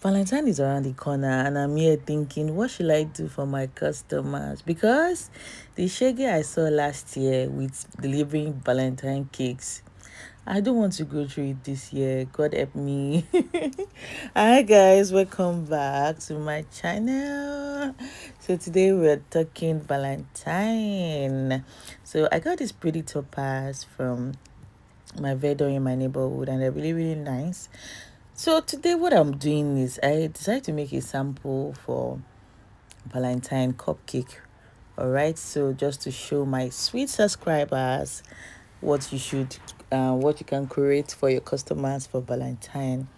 Valentine is around the corner, and I'm here thinking, what should I do for my customers? Because the shaggy I saw last year with delivering Valentine cakes, I don't want to go through it this year. God help me. Hi guys, welcome back to my channel. So today we're talking Valentine. So I got this pretty topaz from my vendor in my neighborhood, and they're really nice. So today what I'm doing is I decided to make a sample for Valentine cupcake. All right, so just to show my sweet subscribers what what you can create for your customers for Valentine.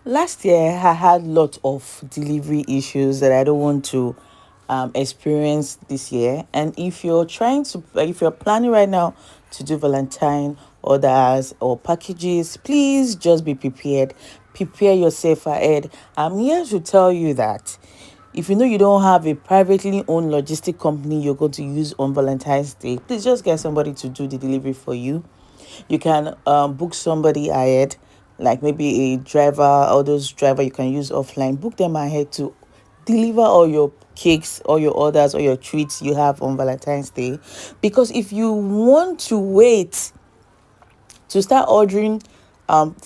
Last year I had lot of delivery issues that I don't want to experience this year. And if you're planning right now to do Valentine orders or packages, please just be prepared. Prepare yourself ahead. I'm here to tell you that if you know you don't have a privately owned logistic company you're going to use on Valentine's Day, please just get somebody to do the delivery for you. You can book somebody ahead, like maybe a driver, or those driver you can use offline. Book them ahead to deliver all your cakes, all your orders, all your treats you have on Valentine's Day. Because if you want to wait to start ordering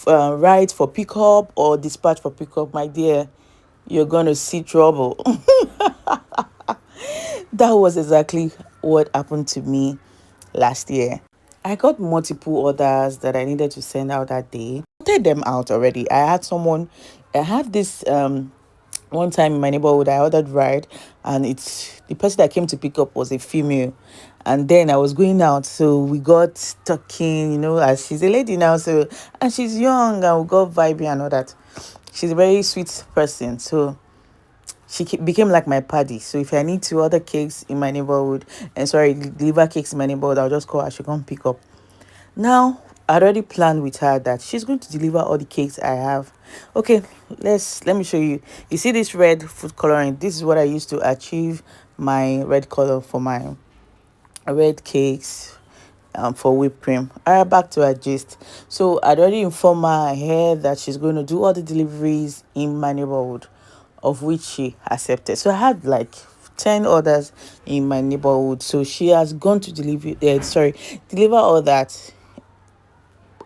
rides for pickup or dispatch for pickup, my dear, you're gonna see trouble. That was exactly what happened to me last year. I got multiple orders that I needed to send out that day. I sorted them out already. I had this one time in my neighborhood I ordered ride, and it's the person that came to pick up was a female. And then I was going out, so we got talking, as she's a lady now, so and she's young, and we got vibing and all that. She's a very sweet person, so became like my paddy. So if I need to order cakes in my neighborhood, and sorry, deliver cakes in my neighborhood, I'll just call her. She come pick up. Now I already planned with her that she's going to deliver all the cakes I have. Okay, let me show you. You see this red food coloring? This is what I used to achieve my red color for my red cakes. For whipped cream. All right, back to her gist. So I'd already informed her ahead that she's going to do all the deliveries in my neighborhood, of which she accepted. So I had like 10 orders in my neighborhood. So she has gone to deliver all that.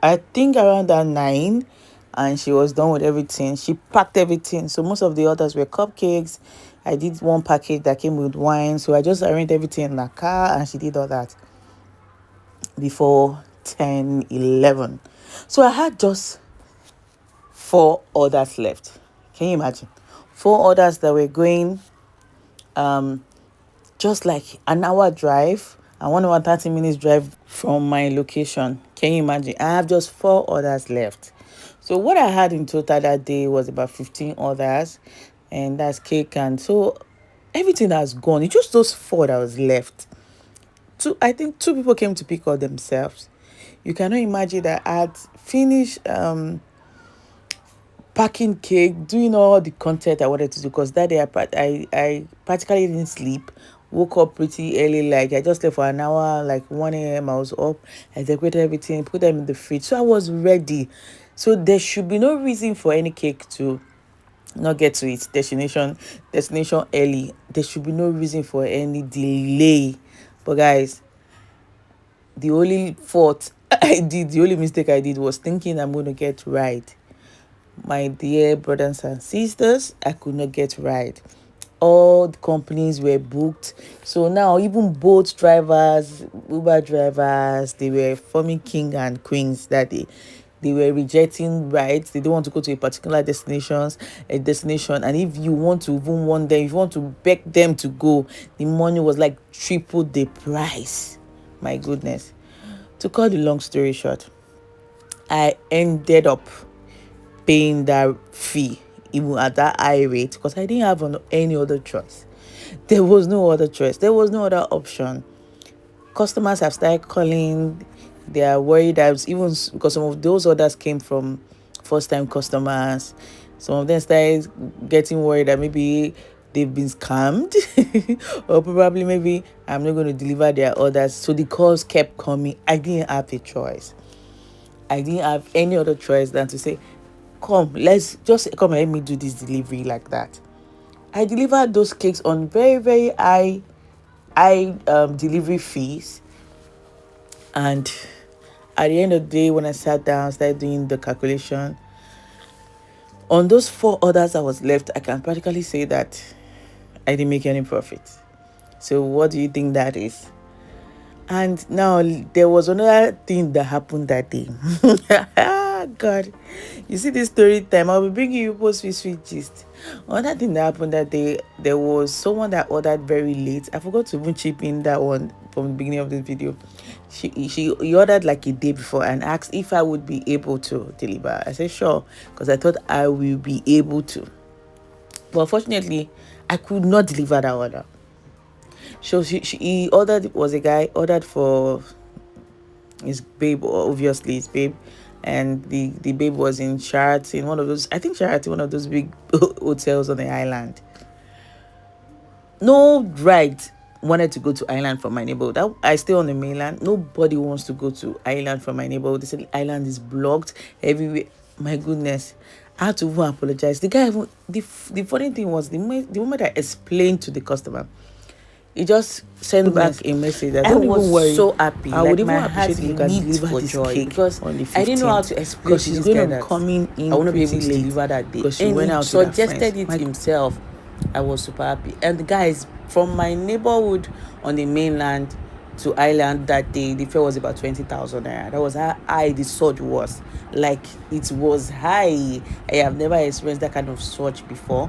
I think around that 9, and she was done with everything. She packed everything. So most of the orders were cupcakes. I did one package that came with wine. So I just arranged everything in the car, and she did all that before 10, 11. So I had just 4 orders left. Can you imagine? 4 orders that were going just like an hour drive and 1 hour 30 minutes drive from my location. Can you imagine? I have just 4 orders left. So what I had in total that day was about 15 orders, and that's cake. And so everything has gone. It's just those 4 that was left. I think 2 people came to pick up themselves. You cannot imagine that I had finished packing cake, doing all the content I wanted to do, because that day I practically didn't sleep. Woke up pretty early, like I just left for an hour, like 1 a.m. I was up. I decorated everything, put them in the fridge. So I was ready. So there should be no reason for any cake to not get to its destination early. There should be no reason for any delay. But guys, the only the only mistake I did was thinking I'm going to get right. My dear brothers and sisters, I could not get right. All the companies were booked. So now even boat drivers, Uber drivers, they were forming king and queens that they were rejecting rides. They don't want to go to a particular destination. And if you want to even want them, if you want to beg them to go, the money was like triple the price. My goodness. To cut the long story short, I ended up paying that fee even at that high rate because I didn't have any other choice. There was no other choice. There was no other option. Customers have started calling. They are worried that even because some of those orders came from first-time customers. Some of them started getting worried that maybe they've been scammed or probably maybe I'm not going to deliver their orders. So the calls kept coming. I didn't have a choice. I didn't have any other choice than to say, come, let's just come and help me do this delivery like that. I delivered those cakes on very, very high delivery fees. And at the end of the day, when I sat down, started doing the calculation, on those 4 orders that was left, I can practically say that I didn't make any profit. So what do you think that is? And now there was another thing that happened that day. God, you see this story time, I'll be bringing you post sweet gist. Another thing that happened that day, there was someone that ordered very late. I forgot to even chip in that one from the beginning of this video. He ordered like a day before and asked if I would be able to deliver. I said sure, because I thought I will be able to. But unfortunately, I could not deliver that order. So he ordered, was a guy ordered for his babe, obviously his babe, and the babe was in Sheraton, one of those, I think Sheraton, one of those big hotels on the island. No right wanted to go to island from my neighborhood. I stay on the mainland. Nobody wants to go to island from my neighborhood. They said the island is blocked everywhere. My goodness, I had to even apologize. The guy even, the funny thing was the moment I explained to the customer, he just sent back a message that I don't was even worry. so happy. I would like even my heart appreciate if you can leaped deliver for this joy cake because on the 15th. I didn't know how to explain because to she's this going guy to be that coming in. I wouldn't be able pretty to late deliver that day. because she And went he out with her suggested friends. it himself. I was super happy. And the guys from my neighborhood on the mainland to island that day, the fare was about 20,000 naira. That was how high the surge was. Like, it was high. I have never experienced that kind of surge before.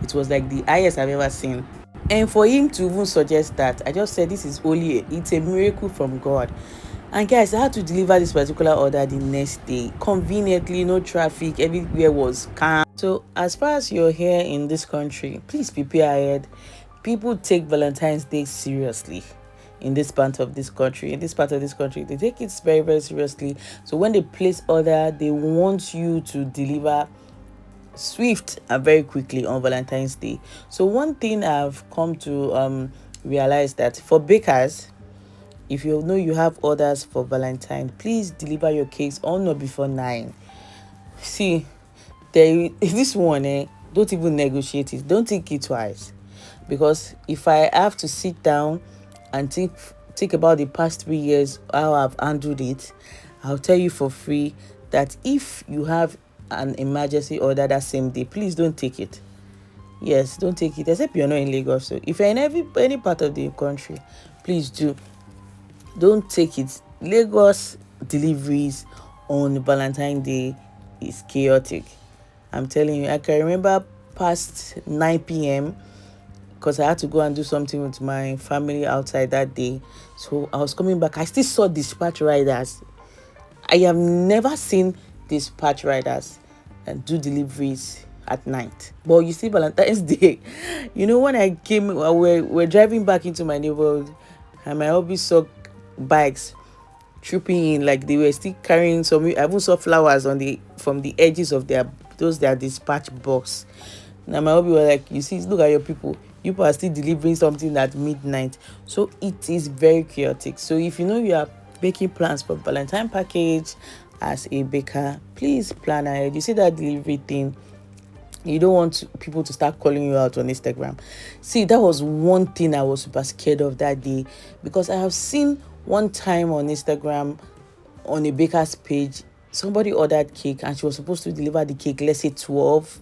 It was like the highest I've ever seen. And for him to even suggest that, I just said this is it's a miracle from God. And guys, I had to deliver this particular order the next day. Conveniently, no traffic, everywhere was calm. So as far as you're here in this country, please prepare ahead. People take Valentine's Day seriously in this part of this country. They take it very, very seriously. So when they place order, they want you to deliver swift and very quickly on Valentine's Day. So one thing I've come to realize that for bakers, if you know you have orders for Valentine, please deliver your cakes on or before 9. See, this one, don't even negotiate it. Don't think it twice. Because if I have to sit down and think about the past 3 years, how I've handled it, I'll tell you for free that if you have an emergency order that same day, please don't take it. Yes, don't take it, except you're not in Lagos. So if you're in any part of the country, please don't take it. Lagos deliveries on Valentine Day is chaotic. I'm telling you, I can remember past 9 p.m. because I had to go and do something with my family outside that day. So I was coming back. I still saw dispatch riders. I have never seen dispatch riders and do deliveries at night. But you see, Valentine's Day, when I came, we're driving back into my neighborhood, and my hubby saw bikes trooping in, like they were still carrying some. I even saw flowers from the edges of their dispatch box. Now my hubby was like, you see, look at your people. You are still delivering something at midnight. So it is very chaotic. So if you know you are making plans for Valentine package as a baker, please plan ahead. You see that delivery thing, you don't want people to start calling you out on Instagram. See, that was one thing I was super scared of that day, because I have seen one time on Instagram, on a baker's page, somebody ordered cake and she was supposed to deliver the cake, let's say 12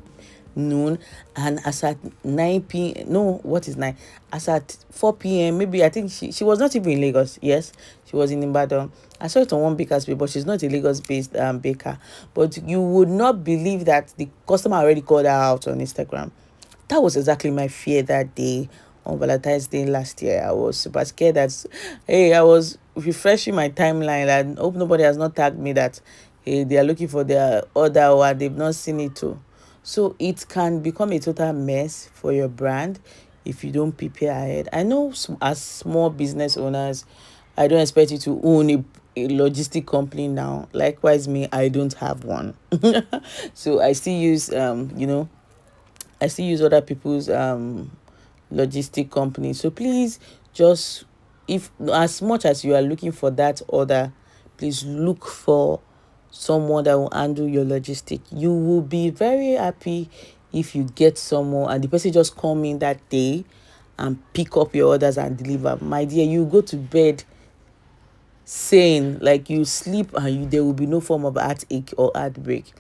noon, and as at 9 p.m. no, what is 9? As at 4 p.m. maybe, I think she was not even in Lagos. Yes, she was in Ibadan. I saw it on one baker's page, but she's not a Lagos-based baker. But you would not believe that the customer already called her out on Instagram. That was exactly my fear that day on Valentine's Day last year. I was super scared that, hey, I was refreshing my timeline and hope nobody has not tagged me that, hey, they are looking for their order or they've not seen it too. So it can become a total mess for your brand if you don't prepare ahead. I know as small business owners, I don't expect you to own a logistic company now. Likewise, me, I don't have one. So I still use, I still use other people's logistic company. So please, just, if as much as you are looking for that order, please look for someone that will handle your logistic. You will be very happy if you get someone and the person just come in that day and pick up your orders and deliver. My dear, you go to bed sane, like you sleep and there will be no form of heartache or heartbreak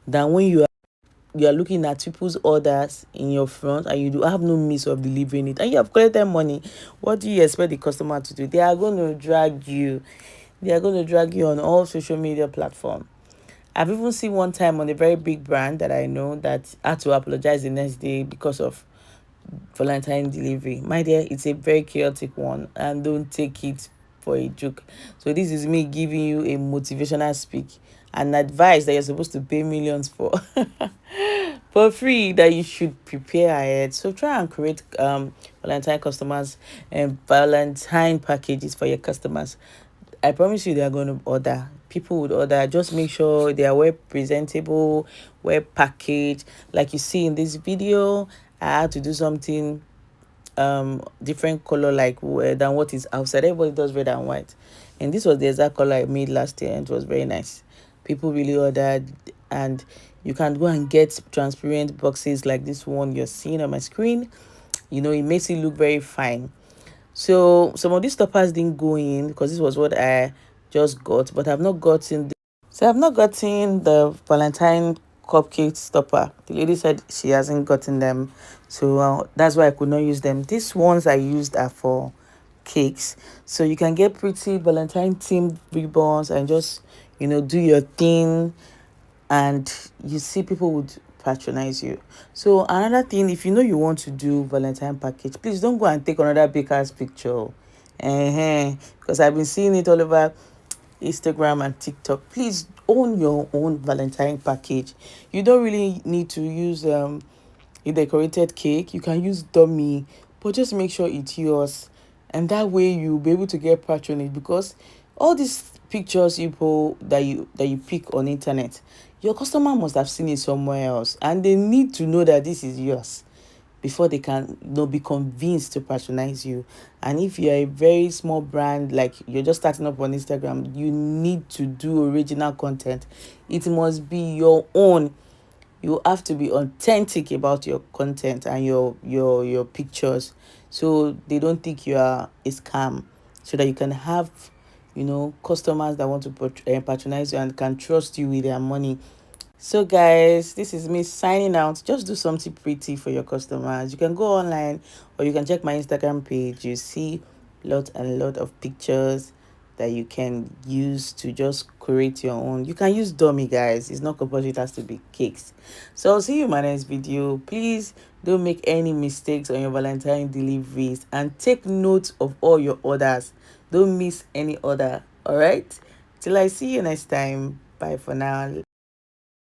than when you are looking at people's orders in your front and you do have no means of delivering it and you have collected money. What do you expect the customer to do? They are going to drag you. They are going to drag you on all social media platforms. I've even seen one time on a very big brand that I know that had to apologize the next day because of Valentine delivery. My dear, it's a very chaotic one and don't take it for a joke. So this is me giving you a motivational speak, an advice that you're supposed to pay millions for for free, that you should prepare ahead. So try and create Valentine customers and Valentine packages for your customers. I promise you they are going to order. People would order. Just make sure they are well presentable, well packaged. Like you see in this video, I had to do something different color like than what is outside. Everybody does red and white, and this was the exact color I made last year, and it was very nice. People really ordered, and you can go and get transparent boxes like this one you're seeing on my screen. It makes it look very fine. So some of these stoppers didn't go in because this was what I just got, but I've not gotten. I've not gotten the Valentine cupcake stopper. The lady said she hasn't gotten them, so that's why I could not use them. These ones I used are for cakes, so you can get pretty Valentine themed ribbons and just do your thing, and you see people would patronize you. So another thing, if you know you want to do Valentine package, please don't go and take another baker's picture. Because I've been seeing it all over Instagram and TikTok. Please own your own Valentine package. You don't really need to use a decorated cake. You can use dummy, but just make sure it's yours, and that way you'll be able to get patronage, because all these pictures that you pick on internet, your customer must have seen it somewhere else, and they need to know that this is yours before they can be convinced to patronize you. And if you're a very small brand, like you're just starting up on Instagram, you need to do original content. It must be your own. You have to be authentic about your content and your pictures, so they don't think you are a scam, so that you can have customers that want to patronize you and can trust you with their money. So guys, this is me signing out. Just do something pretty for your customers. You can go online or you can check my Instagram page. You see lot and lot of pictures that you can use to just create your own. You can use dummy, guys. It's not compulsory, it has to be cakes. So I'll see you in my next video. Please don't make any mistakes on your Valentine deliveries and take note of all your orders. Don't miss any order. All right, till I see you next time. Bye for now.